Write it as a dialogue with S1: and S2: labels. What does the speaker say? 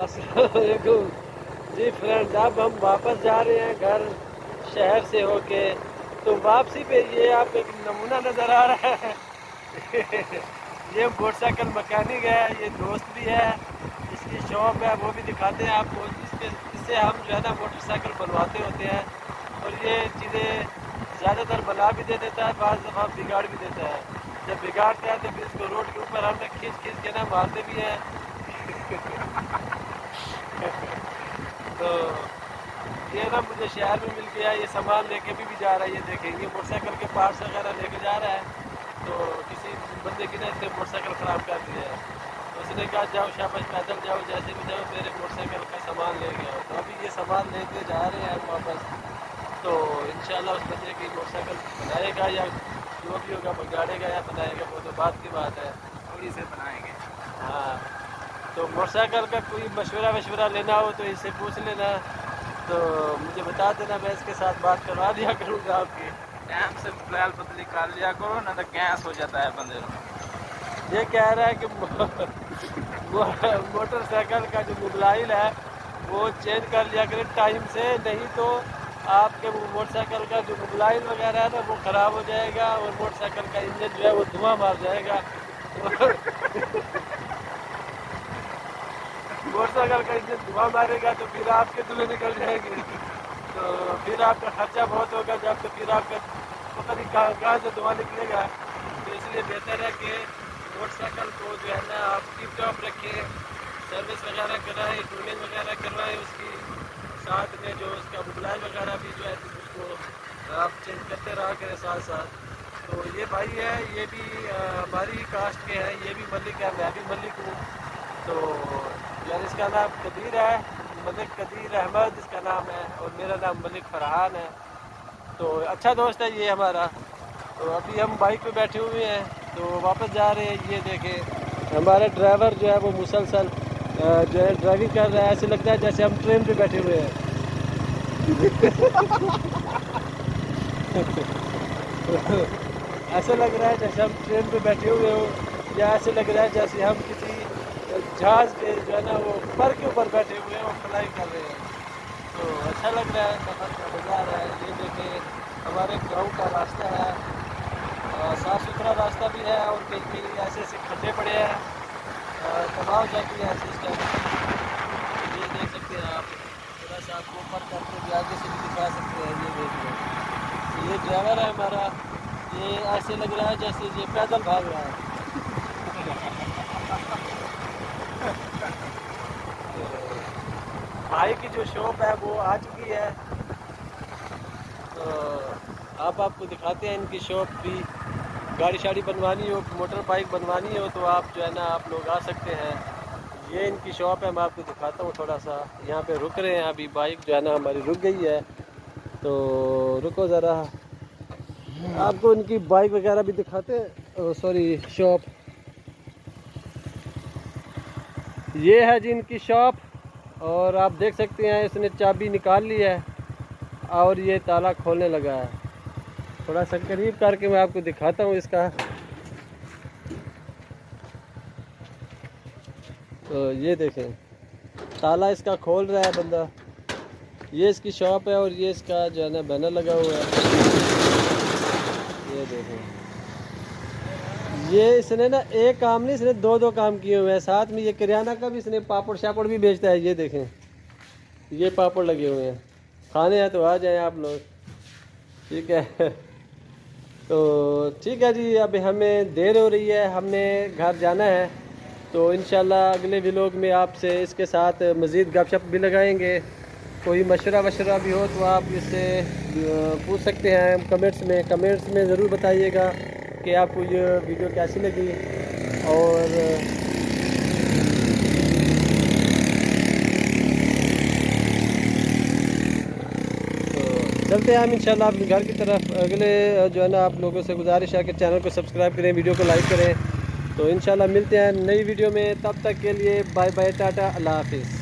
S1: السلام علیکم جی فرینڈ، اب ہم واپس جا رہے ہیں گھر شہر سے ہو کے. تو واپسی پہ یہ آپ ایک نمونہ نظر آ رہا ہے. یہ موٹر سائیکل مکینک ہے، یہ دوست بھی ہے، اس کی شاپ ہے، وہ بھی دکھاتے ہیں آپ کو. اس سے ہم جو ہے نا موٹر سائیکل بنواتے ہوتے ہیں، اور یہ چیزیں زیادہ تر بنا بھی دے دیتا ہے، بعض دفعہ بگاڑ بھی دیتا ہے. جب بگاڑتا ہے تو پھر اس کو روڈ کے اوپر ہم نے کھینچ کے نا مارتے بھی ہیں. تو یہ نا مجھے شہر میں مل گیا، یہ سامان لے کے بھی جا رہا ہے. یہ دیکھیں، یہ موٹر سائیکل کے پارٹس وغیرہ لے کے جا رہا ہے. تو کسی بندے کی نا اس نے موٹر سائیکل خراب کر دیا ہے، تو اس نے کہا جاؤ شاباش پیدل جاؤ، جیسے بھی جاؤ میرے موٹر سائیکل کا سامان لے گیا. تو ابھی یہ سامان لے کے جا رہے ہیں واپس. تو انشاءاللہ اس بندے کی موٹر سائیکل بنائے گا، یا جو بھی ہوگا بگاڑے گا یا بنائے گا، وہ تو بات کی بات ہے.
S2: تھوڑی سے بنائیں گے.
S1: ہاں، تو موٹر سائیکل کا کوئی مشورہ لینا ہو تو اس سے پوچھ لینا. تو مجھے بتا دینا، میں اس کے ساتھ بات کروا دیا کروں گا آپ کی.
S2: ٹائم سے بلیل بدلی کر لیا کرو، نہ تو گیس ہو جاتا ہے بندے کو.
S1: یہ کہہ رہا ہے کہ موٹر سائیکل کا جو موبائل ہے وہ چینج کر لیا کرے ٹائم سے، نہیں تو آپ کے موٹر سائیکل کا جو موبائل وغیرہ ہے نا وہ خراب ہو جائے گا، اور موٹر سائیکل کا انجن جو ہے وہ دھواں مار جائے گا. موٹر سائیکل کا انجن دھواں مارے گا تو پھر آپ کے دھوئیں نکل جائیں گے، تو پھر آپ کا خرچہ بہت ہوگا. جب تو پھر آپ کا پتہ نہیں کہاں سے دھواں نکلے گا. تو اس لیے بہتر ہے کہ موٹر سائیکل کو جو ہے نا آپ ٹپ ٹاپ رکھیں، سروس وغیرہ کرائیں، ٹوننگ وغیرہ کروائیں اس کی. ساتھ میں جو اس کا موبائل وغیرہ بھی جو ہے اس کو آپ چینج کرتے رہا کریں ساتھ ساتھ. تو یہ بھائی ہے، یہ بھی ہماری کاسٹ کے ہیں، یہ بھی ملک ہے، میں بھی ملک ہوں. تو یار اس کا نام قدیر ہے، ملک قدیر احمد اس کا نام ہے، اور میرا نام ملک فرحان ہے. تو اچھا دوست ہے یہ ہمارا. تو ابھی ہم بائک پہ بیٹھے ہوئے ہیں، تو واپس جا رہے ہیں. یہ دیکھیں ہمارا ڈرائیور جو ہے وہ مسلسل جو ہے ڈرائیونگ کر رہا ہے، ایسے لگتا ہے جیسے ہم ٹرین پہ بیٹھے ہوئے ہیں. ایسا لگ رہا ہے جیسے ہم ٹرین پہ بیٹھے ہوئے ہو، یا ایسے لگ رہا ہے جیسے ہم کسی جہاز پہ جو ہے نا وہ پر کے اوپر بیٹھے ہوئے ہیں اور فلائی کر رہے ہیں. تو اچھا لگ رہا ہے، سفر کا مزہ آ رہا ہے. یہ دیکھیں ہمارے گاؤں کا راستہ ہے، صاف ستھرا راستہ بھی ہے، اور کئی کئی ایسے ایسے کھڈے پڑے ہیں، تباہ ہو جاتی ہے سسٹم. یہ دیکھ سکتے ہیں آپ، تھوڑا سا آپ کو اوپر کر کے بھی آگے سے بھی دکھا سکتے ہیں. یہ دیکھ لیں، یہ ڈرائیور ہے ہمارا، یہ ایسے لگ رہا ہے جیسے یہ پیدل بھاگ رہا ہے. بھائی کی جو شاپ ہے وہ آ چکی ہے، تو آپ کو دکھاتے ہیں ان کی شاپ بھی. گاڑی شاڑی بنوانی ہو، موٹر بائک بنوانی ہو تو آپ جو ہے نا آپ لوگ آ سکتے ہیں. یہ ان کی شاپ ہے، میں آپ کو دکھاتا ہوں. تھوڑا سا یہاں پہ رک رہے ہیں، ابھی بائک جو ہے نا ہماری رک گئی ہے. تو رکو ذرا، آپ کو ان کی بائک وغیرہ بھی دکھاتے ہیں. سوری، شاپ یہ ہے جی ان کی شاپ. اور آپ دیکھ سکتے ہیں اس نے چابی نکال لی ہے، اور یہ تالا کھولنے لگا ہے. تھوڑا سا قریب کر کے میں آپ کو دکھاتا ہوں اس کا. تو یہ دیکھیں تالا اس کا کھول رہا ہے بندہ. یہ اس کی شاپ ہے، اور یہ اس کا جو ہے نا بینر لگا ہوا ہے. یہ دیکھیں، یہ اس نے نا ایک کام نہیں، اس نے دو کام کیے ہوئے ہیں ساتھ میں. یہ کریانہ کا بھی اس نے پاپڑ شاپڑ بھی بیچتا ہے. یہ دیکھیں یہ پاپڑ لگے ہوئے ہیں، کھانے ہیں تو آ جائیں آپ لوگ. ٹھیک ہے، تو ٹھیک ہے جی. اب ہمیں دیر ہو رہی ہے، ہم نے گھر جانا ہے. تو انشاءاللہ اگلے ولاگ میں آپ سے اس کے ساتھ مزید گپ شپ بھی لگائیں گے. کوئی مشورہ بھی ہو تو آپ اس سے پوچھ سکتے ہیں کمنٹس میں ضرور بتائیے گا کہ آپ کو یہ ویڈیو کیسی لگی. اور چلتے ہیں ہم انشاءاللہ اپنے گھر کی طرف. اگلے جو ہے نا آپ لوگوں سے گزارش ہے کہ چینل کو سبسکرائب کریں، ویڈیو کو لائک کریں. تو انشاءاللہ ملتے ہیں نئی ویڈیو میں، تب تک کے لیے بائے بائے، ٹاٹا، اللہ حافظ.